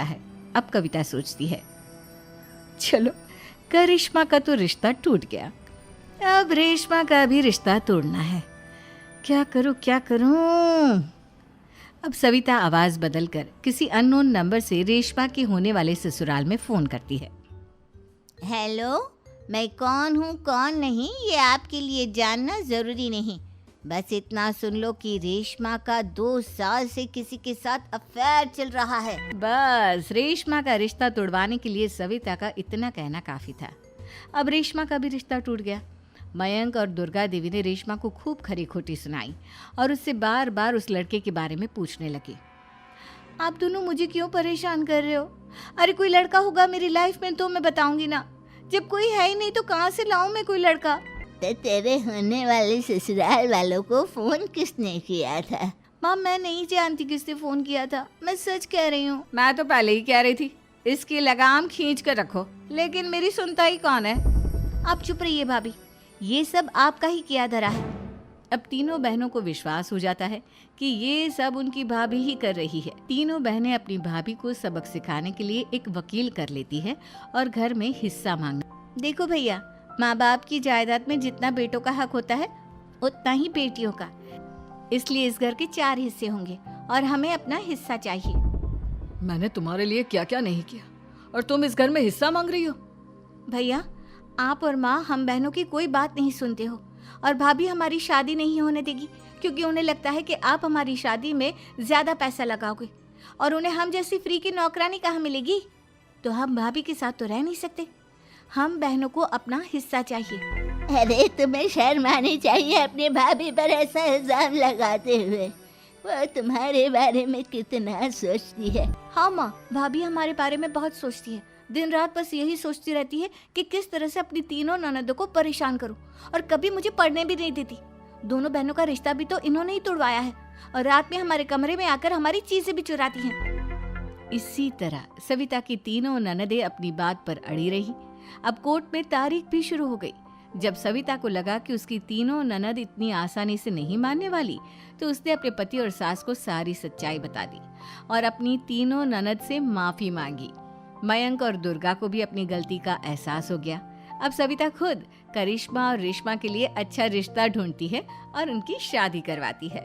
है। अब कविता सोचती है, चलो करिश्मा का तो रिश्ता टूट गया, अब रेशमा का भी रिश्ता तोड़ना है। क्या करूं? अब सविता आवाज बदलकर किसी अननोन नंबर से रेशमा के होने वाले ससुराल में फोन करती है। हेलो, मैं कौन हूँ कौन नहीं ये आपके लिए जानना ज़रूरी नहीं। बस इतना सुन लो कि रेशमा का 2 साल से किसी के साथ अफेयर चल रहा है। बस रेशमा का रिश्ता तोड़वाने के लिए सविता का इतना कहना काफी था। अब रेशमा का भी रिश्ता टूट गया। मयंक और दुर्गा देवी ने रेशमा को खूब खरी खोटी सुनाई और उससे बार बार उस लड़के के बारे में पूछने लगी। आप दोनों मुझे क्यों परेशान कर रहे हो? अरे कोई लड़का होगा मेरी लाइफ में तो मैं बताऊंगी ना, जब कोई है ही नहीं तो कहाँ से लाऊं मैं कोई लड़का? तो तेरे होने वाले ससुराल वालों को फोन किसने किया था? माँ मैं नहीं जानती किसने फोन किया था, मैं सच कह रही हूँ। मैं तो पहले ही कह रही थी इसकी लगाम खींच कर रखो, लेकिन मेरी सुनता ही कौन है। आप चुप रहिए भाभी, ये सब आपका ही किया धरा है। अब तीनों बहनों को विश्वास हो जाता है कि ये सब उनकी भाभी ही कर रही है। तीनों बहनें अपनी भाभी को सबक सिखाने के लिए एक वकील कर लेती है और घर में हिस्सा मांगना। देखो भैया, माँ बाप की जायदाद में जितना बेटों का हक होता है उतना ही बेटियों का, इसलिए इस घर के 4 हिस्से होंगे और हमें अपना हिस्सा चाहिए। मैंने तुम्हारे लिए क्या क्या नहीं किया और तुम इस घर में हिस्सा मांग रही हो? भैया आप और माँ हम बहनों की कोई बात नहीं सुनते हो और भाभी हमारी शादी नहीं होने देगी क्योंकि उन्हें लगता है कि आप हमारी शादी में ज्यादा पैसा लगाओगे और उन्हें हम जैसी फ्री की नौकरानी कहाँ मिलेगी। तो हम भाभी के साथ तो रह नहीं सकते, हम बहनों को अपना हिस्सा चाहिए। अरे तुम्हें शर्म आनी चाहिए अपने भाभी पर ऐसा इल्जाम लगाते हुए। वो तुम्हारे बारे में कितना सोचती है। हाँ माँ, भाभी हमारे बारे में बहुत सोचती है, दिन रात बस यही सोचती रहती है कि किस तरह से अपनी तीनों ननदों को परेशान करूं और कभी मुझे पढ़ने भी नहीं देती। दोनों बहनों का रिश्ता भी तो इन्होंने ही तोड़वाया है और रात में हमारे कमरे में आकर हमारी चीजें भी चुराती हैं। इसी तरह सविता की तीनों ननदें अपनी बात पर अड़ी रही। अब कोर्ट में तारीख भी शुरू हो गई। जब सविता को लगा कि उसकी तीनों ननद इतनी आसानी से नहीं मानने वाली, तो उसने अपने पति और सास को सारी सच्चाई बता दी और अपनी तीनों ननद से माफी मांगी। मयंक और दुर्गा को भी अपनी गलती का एहसास हो गया। अब सविता खुद करिश्मा और रेशमा के लिए अच्छा रिश्ता ढूंढती है और उनकी शादी करवाती है।